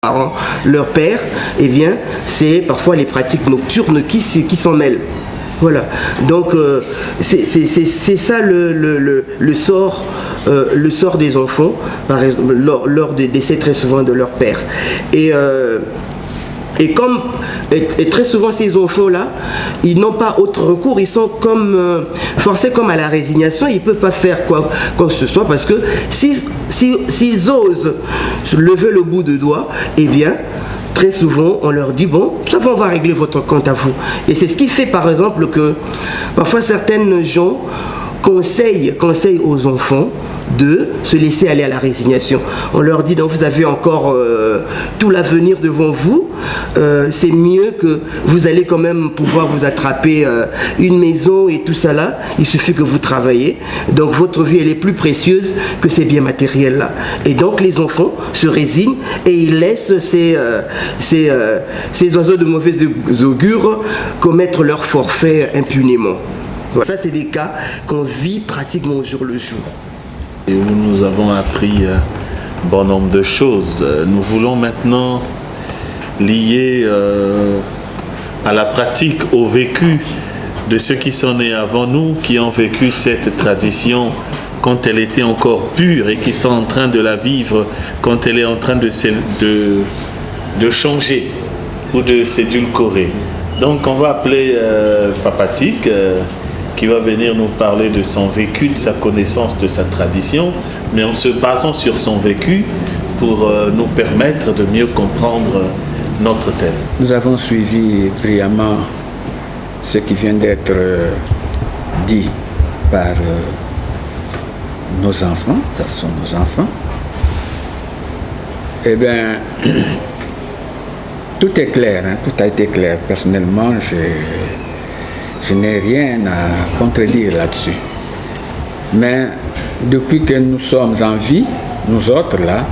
parents, leur père, eh bien, c'est parfois les pratiques nocturnes qui s'en mêlent. Voilà. Donc, c'est ça le sort des enfants, par exemple, lors des décès très souvent de leur père. Et très souvent ces enfants-là, ils n'ont pas autre recours, ils sont forcés comme à la résignation, ils ne peuvent pas faire quoi que ce soit, parce que s'ils osent se lever le bout de doigt, eh bien, très souvent, on leur dit, bon, ça va, on va régler votre compte à vous. Et c'est ce qui fait, par exemple, que parfois certaines gens conseillent aux enfants de se laisser aller à la résignation. On leur dit, donc vous avez encore tout l'avenir devant vous, c'est mieux que vous allez quand même pouvoir vous attraper une maison et tout ça là, il suffit que vous travaillez, donc votre vie elle est plus précieuse que ces biens matériels là. Et donc les enfants se résignent et ils laissent ces oiseaux de mauvais augure commettre leur forfait impunément. Voilà. Ça c'est des cas qu'on vit pratiquement au jour le jour. Et où nous avons appris un bon nombre de choses. Nous voulons maintenant lier à la pratique, au vécu de ceux qui sont nés avant nous, qui ont vécu cette tradition quand elle était encore pure et qui sont en train de la vivre quand elle est en train de changer ou de s'édulcorer. Donc on va appeler Papatik, qui va venir nous parler de son vécu, de sa connaissance, de sa tradition, mais en se basant sur son vécu pour nous permettre de mieux comprendre notre thème. Nous avons suivi brillamment ce qui vient d'être dit par nos enfants, ça sont nos enfants. Eh bien, tout est clair, hein, tout a été clair. Personnellement, je n'ai rien à contredire là-dessus. Mais depuis que nous sommes en vie, nous autres là,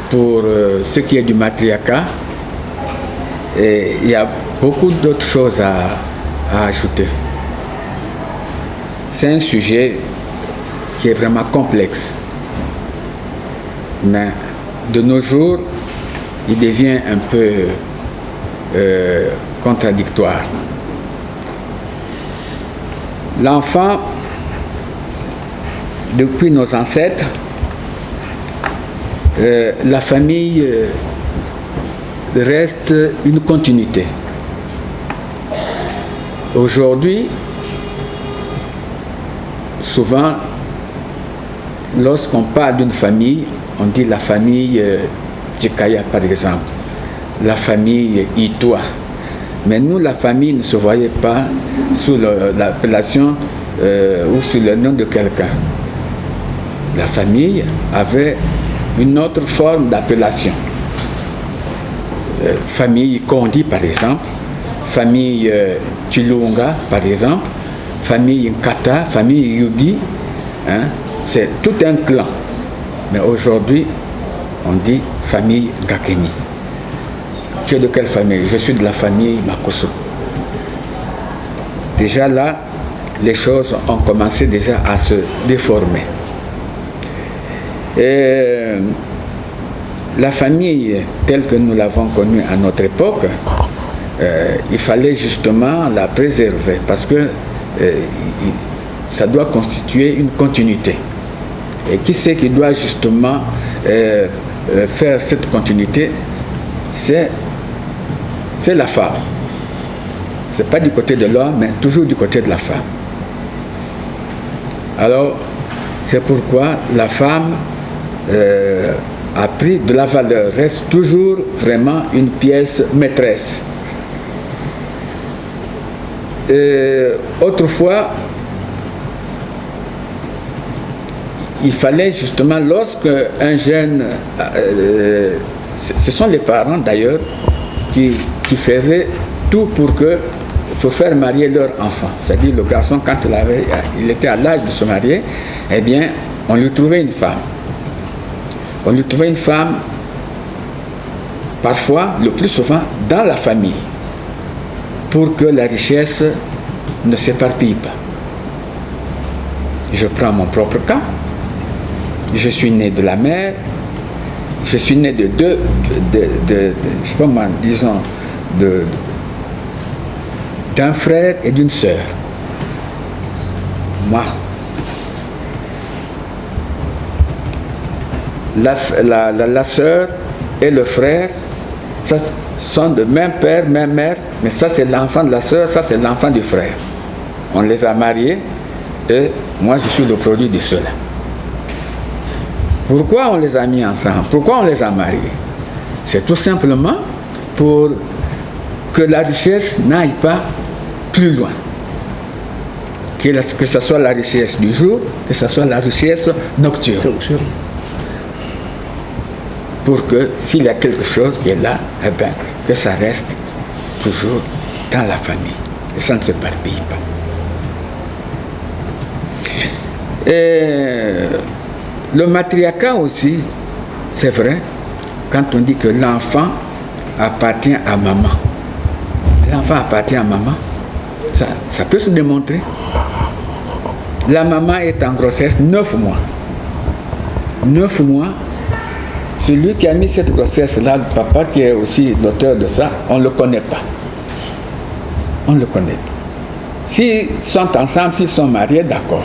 pour ce qui est du matriarcat, il y a beaucoup d'autres choses à ajouter. C'est un sujet qui est vraiment complexe. Mais de nos jours, il devient un peu contradictoire. L'enfant, depuis nos ancêtres, la famille reste une continuité. Aujourd'hui, souvent, lorsqu'on parle d'une famille, on dit la famille Djekaya par exemple, la famille Itoa. Mais nous, la famille ne se voyait pas sous l'appellation ou sous le nom de quelqu'un. La famille avait une autre forme d'appellation. Famille Kondi, par exemple, famille Chilunga, par exemple, famille Nkata, famille Yugi, hein, c'est tout un clan. Mais aujourd'hui, on dit famille Ngakeni. Tu es de quelle famille? Je suis de la famille Makoso. Déjà là, les choses ont commencé déjà à se déformer. Et la famille telle que nous l'avons connue à notre époque, il fallait justement la préserver parce que ça doit constituer une continuité. Et qui c'est qui doit justement faire cette continuité? C'est la femme. Ce n'est pas du côté de l'homme, mais toujours du côté de la femme. Alors, c'est pourquoi la femme a pris de la valeur, reste toujours vraiment une pièce maîtresse. Autrefois, il fallait justement, lorsque un jeune, ce sont les parents d'ailleurs qui faisaient tout pour faire marier leur enfant. C'est-à-dire le garçon, quand il était à l'âge de se marier, eh bien, on lui trouvait une femme. On lui trouvait une femme, parfois, le plus souvent, dans la famille, pour que la richesse ne s'éparpille pas. Je prends mon propre cas. Je suis né de la mère, je suis né de deux, je sais pas moi, disons, d'un frère et d'une sœur. Moi. La sœur et le frère, ça sont de même père, même mère, mais ça c'est l'enfant de la sœur, ça c'est l'enfant du frère. On les a mariés et moi je suis le produit de ceux-là. Pourquoi on les a mis ensemble? Pourquoi on les a mariés? C'est tout simplement pour que la richesse n'aille pas plus loin. Que ce soit la richesse du jour, que ce soit la richesse nocturne. Pour que s'il y a quelque chose qui est là, eh bien, que ça reste toujours dans la famille. Et ça ne s'éparpille pas. Et le matriarcat aussi, c'est vrai, quand on dit que l'enfant appartient à maman. L'enfant appartient à maman, ça peut se démontrer. La maman est en grossesse 9 mois. 9 mois. Celui qui a mis cette grossesse-là, le papa qui est aussi l'auteur de ça, on ne le connaît pas. On ne le connaît pas. S'ils sont ensemble, s'ils sont mariés, d'accord.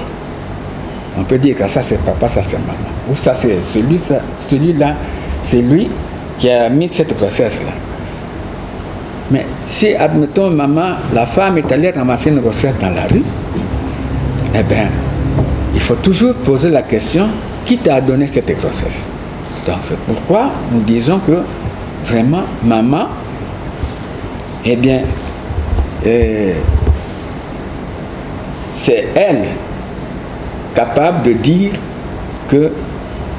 On peut dire que ça c'est papa, ça c'est maman. Ou ça c'est celui-là, c'est lui qui a mis cette grossesse-là. Mais si, admettons, maman, la femme est allée ramasser une grossesse dans la rue, eh bien, il faut toujours poser la question, qui t'a donné cette grossesse? Donc c'est pourquoi nous disons que vraiment maman, eh bien, c'est elle capable de dire que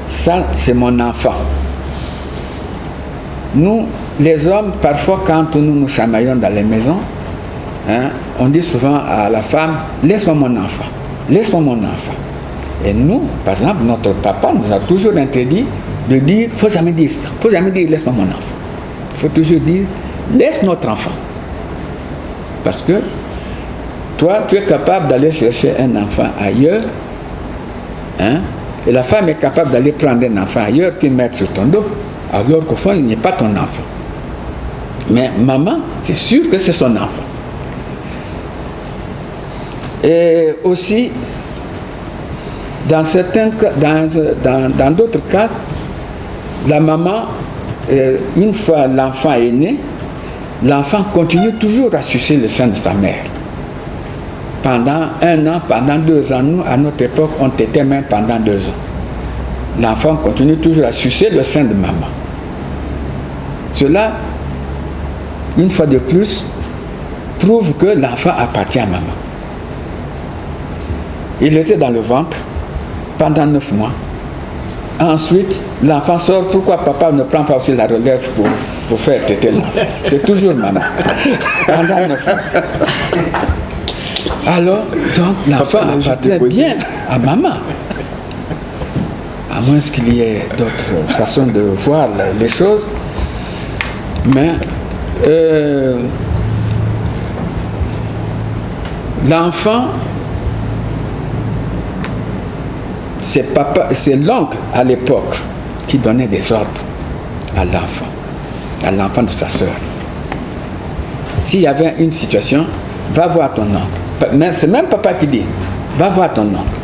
ça c'est mon enfant. Nous, les hommes, parfois quand nous nous chamaillons dans les maisons, hein, on dit souvent à la femme, laisse-moi mon enfant, laisse-moi mon enfant. Et nous, par exemple, notre papa nous a toujours interdit de dire, il ne faut jamais dire ça, il ne faut jamais dire laisse-moi mon enfant. Il faut toujours dire, laisse notre enfant. Parce que toi, tu es capable d'aller chercher un enfant ailleurs, hein, et la femme est capable d'aller prendre un enfant ailleurs puis mettre sur ton dos, alors qu'au fond, il n'est pas ton enfant. Mais maman, c'est sûr que c'est son enfant. Et aussi, dans certains cas, dans d'autres cas, la maman, une fois l'enfant est né, l'enfant continue toujours à sucer le sein de sa mère. Pendant 1 an, pendant 2 ans, nous, à notre époque, on tétait même pendant 2 ans. L'enfant continue toujours à sucer le sein de maman. Cela, une fois de plus, prouve que l'enfant appartient à maman. Il était dans le ventre pendant 9 mois. Ensuite, l'enfant sort. Pourquoi papa ne prend pas aussi la relève pour faire téter l'enfant? C'est toujours maman. Pendant 9 mois. Alors, donc, l'enfant appartient bien à maman. À moins qu'il y ait d'autres façons de voir les choses. Mais l'enfant, c'est l'oncle à l'époque qui donnait des ordres à l'enfant de sa sœur. S'il y avait une situation, va voir ton oncle. Mais c'est même papa qui dit, va voir ton oncle.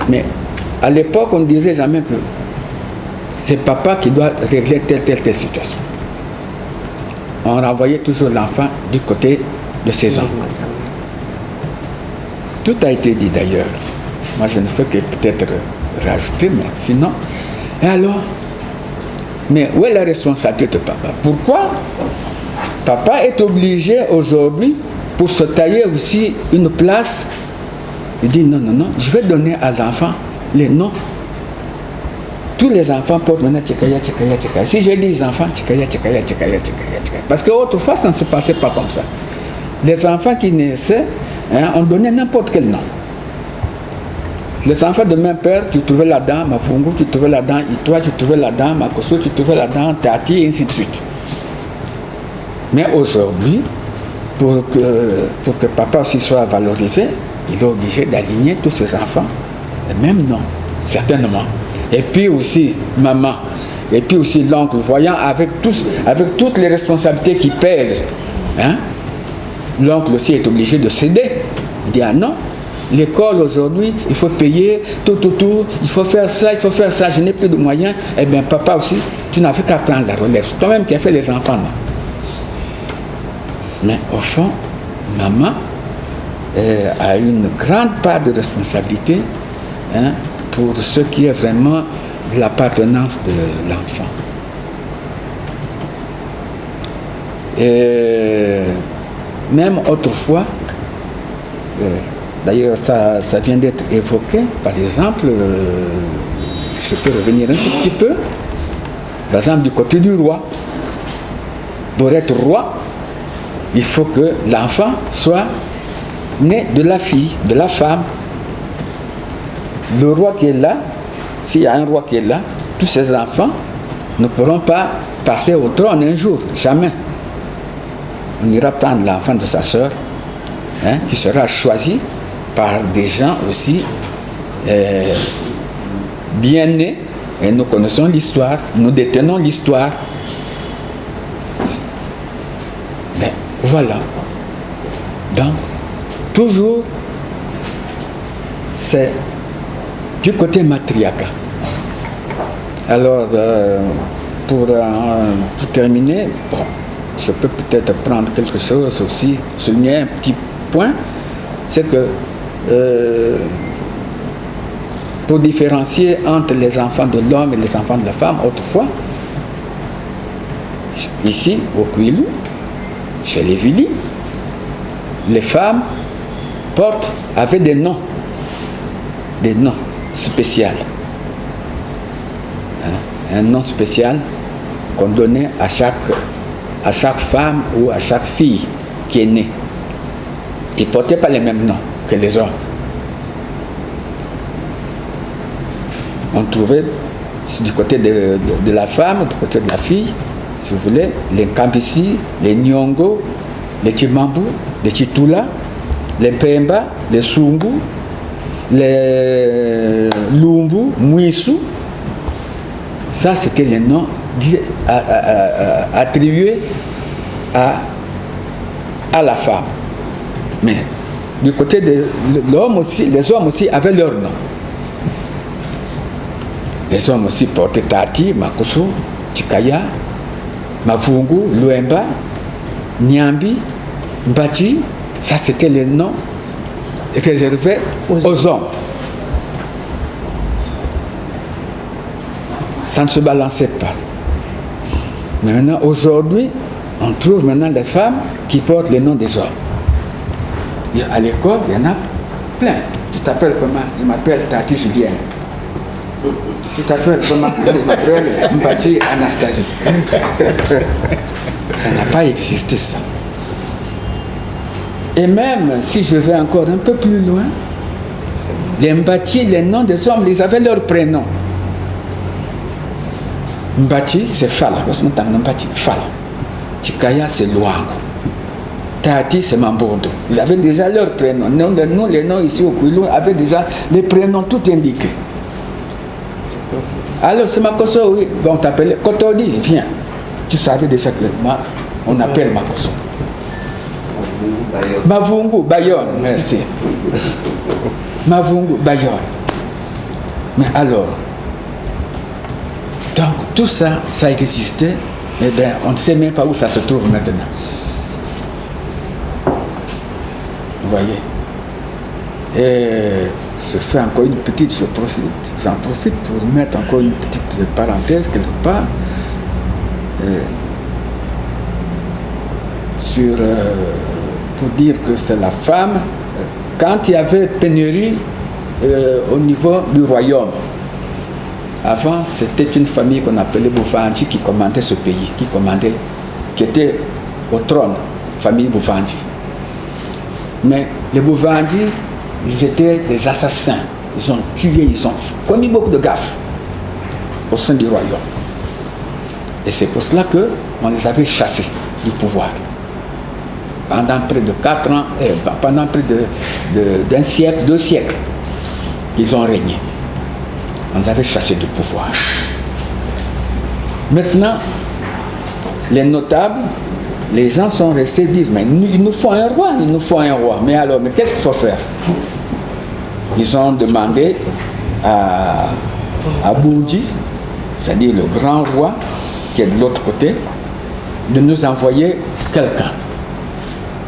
Mais à l'époque, on ne disait jamais que c'est papa qui doit régler telle situation. On renvoyait toujours l'enfant du côté de ses oncles. Tout a été dit d'ailleurs. Moi, je ne fais que peut-être rajouter, mais sinon. Et alors, mais où est la responsabilité de papa? Pourquoi papa est obligé aujourd'hui, pour se tailler aussi une place, il dit non, je vais donner à l'enfant les noms. Tous les enfants portent maintenant Tchekaya. Si j'ai des enfants, Tchekaya. Parce qu'autrefois, ça ne se passait pas comme ça. Les enfants qui naissaient, hein, on donnait n'importe quel nom. Les enfants de même père, tu trouvais là-dedans Mafungu, tu trouvais là-dedans Itoi, tu trouvais là-dedans Makoso, tu trouvais là-dedans Tati, et ainsi de suite. Mais aujourd'hui, pour que papa aussi soit valorisé, il est obligé d'aligner tous ses enfants le même nom, certainement. et puis aussi maman, et puis aussi l'oncle, voyant avec toutes les responsabilités qui pèsent, hein, l'oncle aussi est obligé de céder. Il dit, ah non, l'école aujourd'hui, il faut payer, tout, il faut faire ça, je n'ai plus de moyens. Eh bien, papa aussi, tu n'as fait qu'à prendre la relève. C'est toi-même qui as fait les enfants, non? Mais au fond, maman a une grande part de responsabilité, hein, pour ce qui est vraiment de l'appartenance de l'enfant. Et même autrefois, d'ailleurs ça vient d'être évoqué, par exemple, je peux revenir un tout petit peu, par exemple du côté du roi. Pour être roi, il faut que l'enfant soit né de la fille, de la femme. Le roi qui est là, s'il y a un roi qui est là, tous ses enfants ne pourront pas passer au trône un jour, jamais. On ira prendre l'enfant de sa sœur, hein, qui sera choisi par des gens aussi bien nés, et nous connaissons l'histoire, nous détenons l'histoire. Ben, voilà. Donc, toujours, c'est du côté matriarcat. Alors, pour terminer, bon, je peux peut-être prendre quelque chose aussi, souligner un petit point, c'est que pour différencier entre les enfants de l'homme et les enfants de la femme, autrefois, ici, au Kwilu, chez les Vili, les femmes avaient des noms spéciaux. Hein? Un nom spécial qu'on donnait à chaque femme ou à chaque fille qui est née. Ils ne portaient pas les mêmes noms que les hommes. On trouvait du côté de la femme, du côté de la fille, si vous voulez, les Kambisi, les Nyongo, les Chimambu, les Chitula, les Pemba, les Sungu, les Lumbu, Mwisu. Ça, c'était les noms attribués à la femme. Mais du côté de l'homme aussi, les hommes aussi avaient leur nom. Les hommes aussi portaient Tati, Makoso, Chikaya, Mavungu, Luemba, Nyambi, Mbati. Ça, c'était les noms réservés aux hommes. Ça ne se balançait pas. Mais maintenant, aujourd'hui, on trouve maintenant les femmes qui portent les noms des hommes. Et à l'école, il y en a plein. Tu t'appelles comment? Je m'appelle Tati Julienne. Tu t'appelles comment? Je m'appelle Mbati Anastasie. Ça n'a pas existé, ça. Et même si je vais encore un peu plus loin, les Mbati, les noms des hommes, ils avaient leur prénom. Mbati, c'est Fala. Fala. Chikaya, c'est Luango. Tati, c'est Mambondo. Ils avaient déjà leur prénom. Nous, les noms ici au Kwilu, avaient déjà les prénoms tout indiqués. Alors, c'est Makoso, oui. Bon, on t'appelait Kotoli, viens. Tu savais déjà que moi, on appelle Makoso. Mavungu, Bayonne, merci. Mavungu, Bayonne. Mais alors, donc tout ça, ça existait, et bien on ne sait même pas où ça se trouve maintenant. Vous voyez? Et je fais encore une petite, j'en profite pour mettre encore une petite parenthèse quelque part pour dire que c'est la femme, quand il y avait pénurie au niveau du royaume. Avant, c'était une famille qu'on appelait Boufandi qui commandait ce pays, qui était au trône, famille Boufandi. Mais les Boufandi, ils étaient des assassins. Ils ont tué, ils ont commis beaucoup de gaffes au sein du royaume. Et c'est pour cela qu'on les avait chassés du pouvoir. Pendant près de 4 ans, pendant près d'un siècle, 2 siècles, ils ont régné. on l'avait chassé du pouvoir. Maintenant, les notables, les gens sont restés, disent, mais il nous faut un roi, il nous faut un roi. Mais alors, mais qu'est-ce qu'il faut faire? Ils ont demandé à Boundji, c'est-à-dire le grand roi, qui est de l'autre côté, de nous envoyer quelqu'un.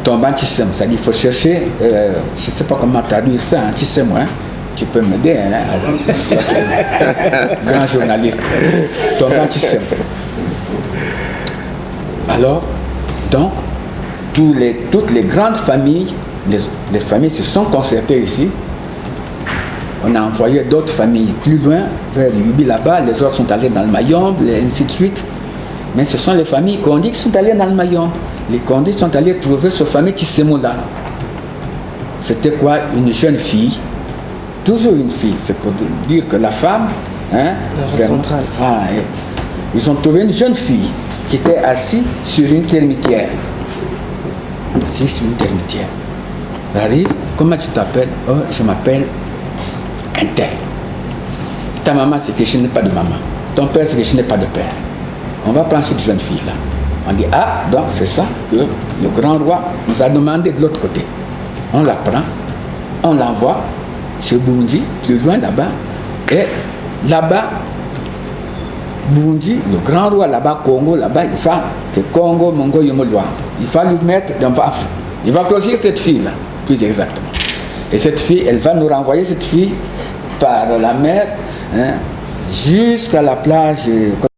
Tomban Tissem, c'est-à-dire qu'il faut chercher, je ne sais pas comment traduire ça, hein, Tissem, hein? Tu peux m'aider, hein, grand journaliste. Tomban Tissem. Alors, donc, toutes les grandes familles, les familles se sont concertées ici. On a envoyé d'autres familles plus loin, vers Yubi là-bas, les autres sont allés dans le Mayombe, et ainsi de suite. Mais ce sont les familles Kondi qui sont allées dans le Mayombe. Les Kondi sont allés trouver cette famille Tissemou-là. C'était quoi? Une jeune fille, toujours une fille, c'est pour dire que la femme, hein, vraiment, ils ont trouvé une jeune fille qui était assise sur une termitière. Assise sur une termitière. Elle arrive, comment tu t'appelles? Oh, je m'appelle un tel. Ta maman, c'est que je n'ai pas de maman. Ton père, c'est que je n'ai pas de père. On va prendre cette jeune fille-là. On dit, ah, donc c'est ça que le grand roi nous a demandé de l'autre côté. On la prend, on l'envoie chez Boundji, plus loin là-bas. Et là-bas, Boundji, le grand roi là-bas, Congo, là-bas, il va que Congo, Mongo, Yomolwa. Il va lui mettre dans Vaf. Il va choisir cette fille-là, plus exactement. Et cette fille, elle va nous renvoyer cette fille par la mer, hein, jusqu'à la plage.